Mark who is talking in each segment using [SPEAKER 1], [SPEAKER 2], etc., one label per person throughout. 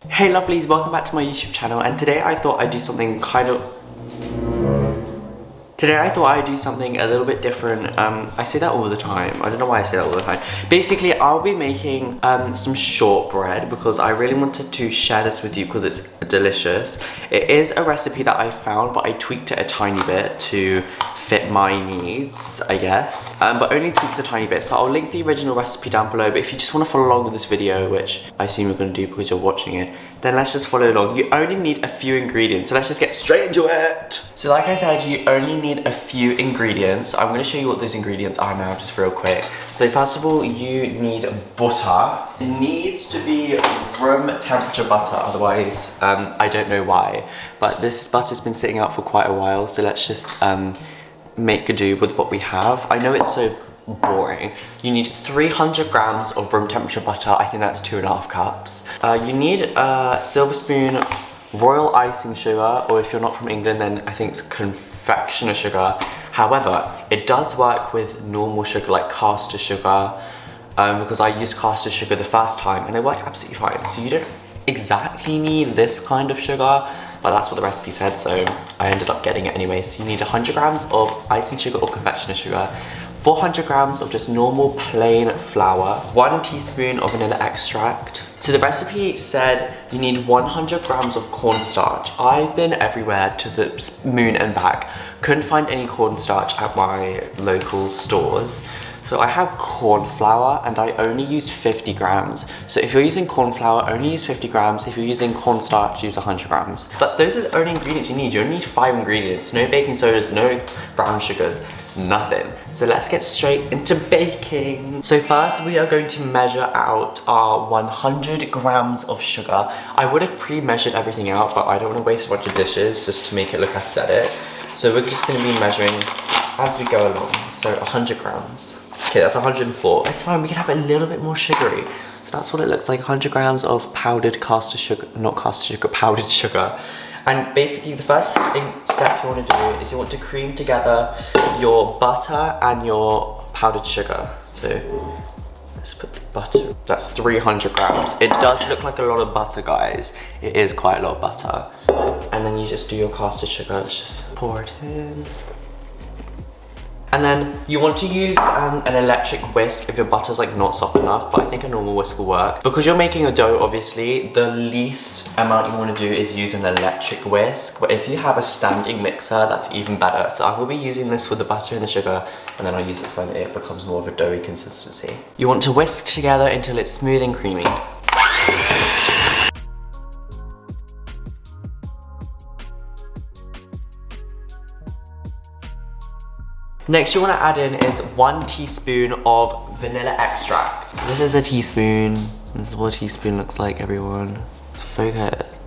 [SPEAKER 1] Hey lovelies, welcome back to my YouTube channel, and today I thought I'd do something a little bit different. I say that all the time. I don't know why I say that all the time. Basically, I'll be making some shortbread because I really wanted to share this with you because it's delicious. It is a recipe that I found, but I tweaked it a tiny bit to fit my needs, I guess. But only tweaked a tiny bit. So I'll link the original recipe down below, but if you just want to follow along with this video, which I assume you're going to do because you're watching it, then let's just follow along. You only need a few ingredients, so let's just get straight into it. So like I said, you only need a few ingredients. I'm going to show you what those ingredients are now, just real quick. So first of all, you need butter. It needs to be room temperature butter, otherwise, I don't know why. But this butter's been sitting out for quite a while, so let's just make do with what we have. I know it's so boring. You need 300 grams of room temperature butter. I think that's 2.5 cups. You need a silver spoon royal icing sugar, or if you're not from England, then I think it's confectioner sugar. However, it does work with normal sugar like caster sugar, because I used caster sugar the first time and it worked absolutely fine. So you don't exactly need this kind of sugar, but that's what the recipe said, so I ended up getting it anyway. So you need 100 grams of icing sugar or confectioner sugar, 400 grams of just normal plain flour, 1 teaspoon of vanilla extract. So the recipe said you need 100 grams of cornstarch. I've been everywhere to the moon and back. Couldn't find any cornstarch at my local stores. So I have corn flour and I only use 50 grams. So if you're using corn flour, only use 50 grams. If you're using cornstarch, use 100 grams. But those are the only ingredients you need. You only need 5 ingredients. No baking sodas, no brown sugars, nothing. So let's get straight into baking. So first we are going to measure out our 100 grams of sugar. I would have pre-measured everything out, but I don't want to waste a bunch of dishes just to make it look I said it. So we're just going to be measuring as we go along. So 100 grams. Okay, that's 104. It's fine, we can have it a little bit more sugary. So that's what it looks like, 100 grams of powdered caster sugar, not caster sugar, powdered sugar. And basically the first step you want to do is you want to cream together your butter and your powdered sugar. So let's put the butter, that's 300 grams. It does look like a lot of butter, guys. It is quite a lot of butter. And then you just do your caster sugar, let's just pour it in. And then you want to use an electric whisk if your butter's like not soft enough, but I think a normal whisk will work. Because you're making a dough, obviously, the least amount you want to do is use an electric whisk. But if you have a standing mixer, that's even better. So I will be using this with the butter and the sugar, and then I'll use this when it becomes more of a doughy consistency. You want to whisk together until it's smooth and creamy. Next you want to add in is 1 teaspoon of vanilla extract. So this is a teaspoon. This is what a teaspoon looks like, everyone. Focus.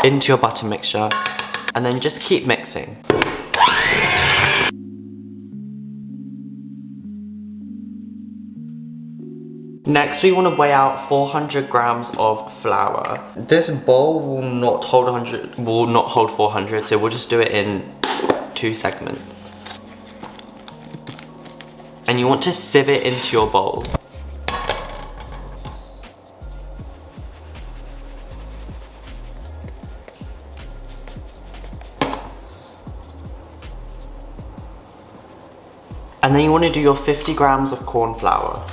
[SPEAKER 1] Into your butter mixture, and then just keep mixing. Next, we want to weigh out 400 grams of flour. This bowl will not hold 400, so we'll just do it in 2 segments. And you want to sieve it into your bowl. And then you want to do your 50 grams of corn flour.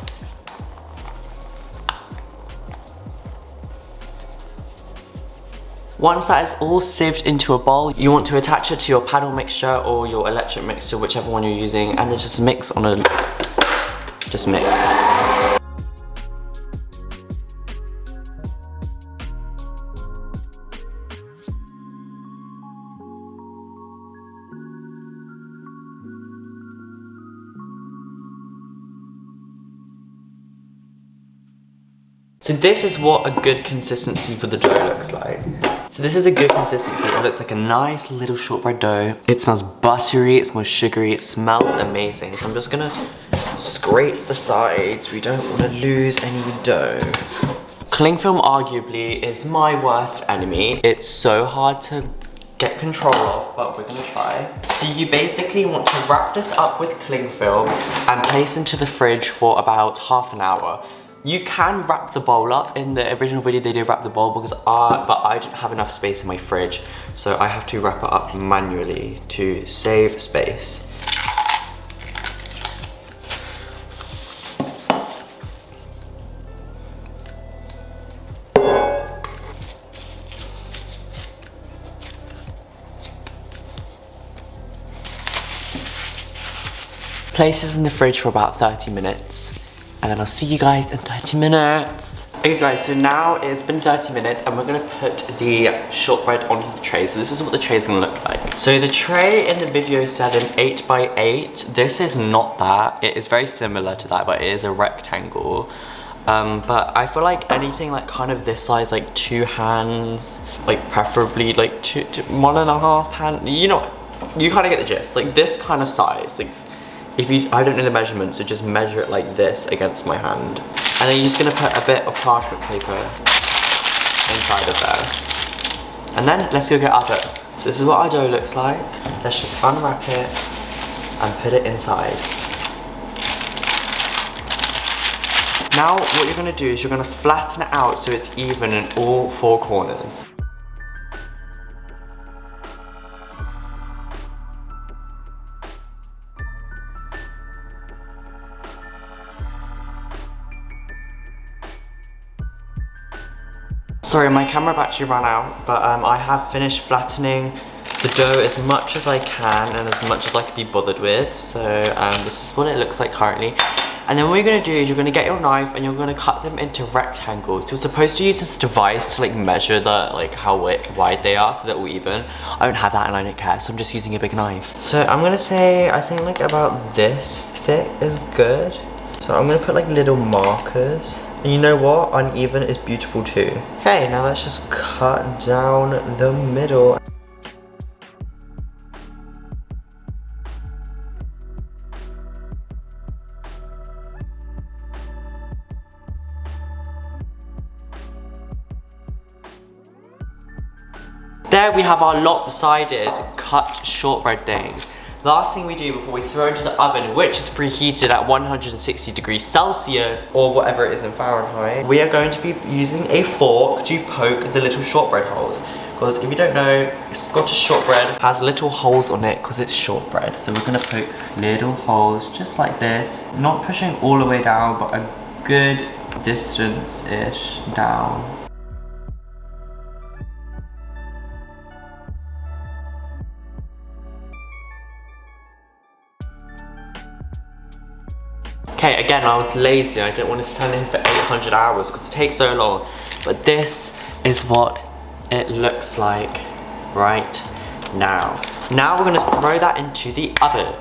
[SPEAKER 1] Once that is all sieved into a bowl, you want to attach it to your paddle mixture or your electric mixer, whichever one you're using, and then just mix on a... just mix. So this is what a good consistency for the dough looks like. So this is a good consistency. It looks like a nice little shortbread dough. It smells buttery, it smells sugary, it smells amazing. So I'm just gonna scrape the sides. We don't want to lose any dough. Cling film arguably is my worst enemy. It's so hard to get control of, but we're gonna try. So you basically want to wrap this up with cling film and place into the fridge for about half an hour. You can wrap the bowl up. In the original video they did wrap the bowl but I don't have enough space in my fridge, so I have to wrap it up manually to save space. Place this in the fridge for about 30 minutes. And then I'll see you guys in 30 minutes. Okay guys, so now it's been 30 minutes and we're gonna put the shortbread onto the tray. So this is what the tray is gonna look like. So the tray in the video said an 8x8. This is not that. It is very similar to that, but it is a rectangle. But I feel like anything like kind of this size, like 2 hands, like preferably like 1.5 hand, you know, you kind of get the gist. Like this kind of size, like I don't know the measurements, so just measure it like this against my hand. And then you're just gonna put a bit of parchment paper inside of there. And then let's go get our dough. So this is what our dough looks like. Let's just unwrap it and put it inside. Now what you're gonna do is you're gonna flatten it out so it's even in all 4 corners. Sorry, my camera battery ran out, but I have finished flattening the dough as much as I can and as much as I can be bothered with. So this is what it looks like currently. And then what you're gonna do is you're gonna get your knife and you're gonna cut them into rectangles. You're supposed to use this device to like measure how wide they are so that we're even. I don't have that and I don't care, so I'm just using a big knife. So I'm gonna say, I think like about this thick is good. So I'm gonna put like little markers. And you know what? Uneven is beautiful too. Okay, now let's just cut down the middle. There we have our lopsided cut shortbread thing. Last thing we do before we throw it into the oven, which is preheated at 160 degrees Celsius, or whatever it is in Fahrenheit, we are going to be using a fork to poke the little shortbread holes. Because if you don't know, Scottish shortbread has little holes on it because it's shortbread. So we're gonna poke little holes just like this. Not pushing all the way down, but a good distance-ish down. Okay, again, I was lazy. I didn't want to stand in for 800 hours because it takes so long. But this is what it looks like right now. Now we're gonna throw that into the oven.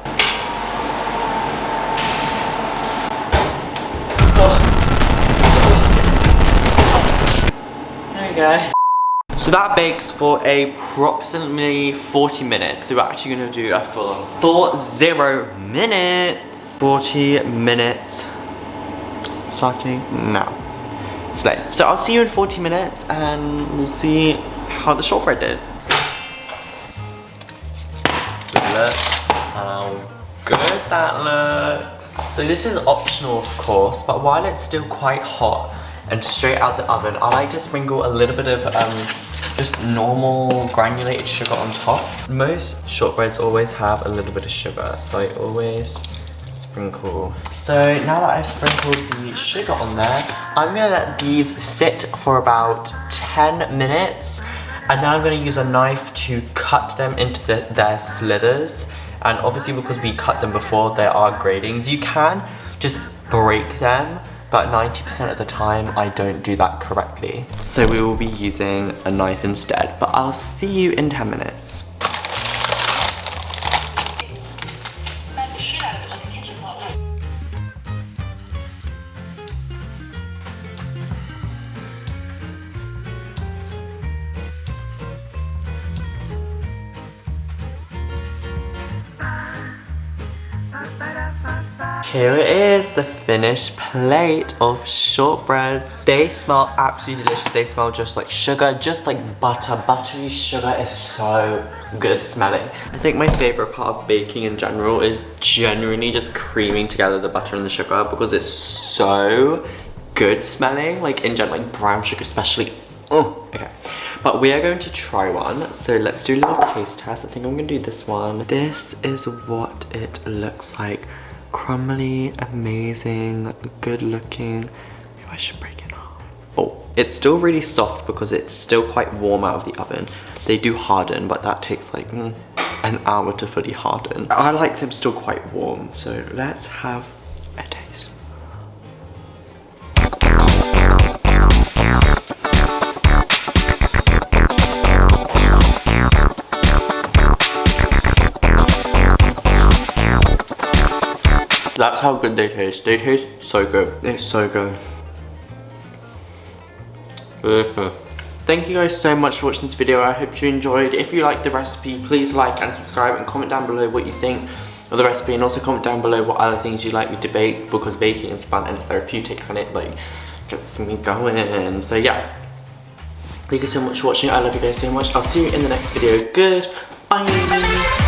[SPEAKER 1] There we go. So that bakes for approximately 40 minutes. So we're actually gonna do a full 40 minutes. 40 minutes starting now. So I'll see you in 40 minutes and we'll see how the shortbread did. Look how good that looks. So this is optional of course, but while it's still quite hot and straight out the oven, I like to sprinkle a little bit of just normal granulated sugar on top. Most shortbreads always have a little bit of sugar, so I always sprinkle. So now that I've sprinkled the sugar on there, I'm gonna let these sit for about 10 minutes and then I'm gonna use a knife to cut them into their slithers. And obviously because we cut them before, there are gratings. You can just break them, but 90% of the time I don't do that correctly. So we will be using a knife instead, but I'll see you in 10 minutes. Here it is, the finished plate of shortbreads. They smell absolutely delicious. They smell just like sugar, just like butter. Buttery sugar is so good smelling. I think my favorite part of baking in general is genuinely just creaming together the butter and the sugar, because it's so good smelling, like in general, like brown sugar especially. Oh, okay. But we are going to try one. So let's do a little taste test. I think I'm gonna do this one. This is what it looks like. Crumbly, amazing, good looking. Maybe I should break it off. Oh, it's still really soft because it's still quite warm out of the oven. They do harden, but that takes like an hour to fully harden. I like them still quite warm. So let's have a taste. That's how good they taste. They taste so good. It's so good. Thank you guys so much for watching this video. I hope you enjoyed. If you liked the recipe, please like and subscribe and comment down below what you think of the recipe, and also comment down below what other things you'd like me to bake, because baking is fun and it's therapeutic and it like gets me going. So yeah, thank you so much for watching. I love you guys so much. I'll see you in the next video. Goodbye.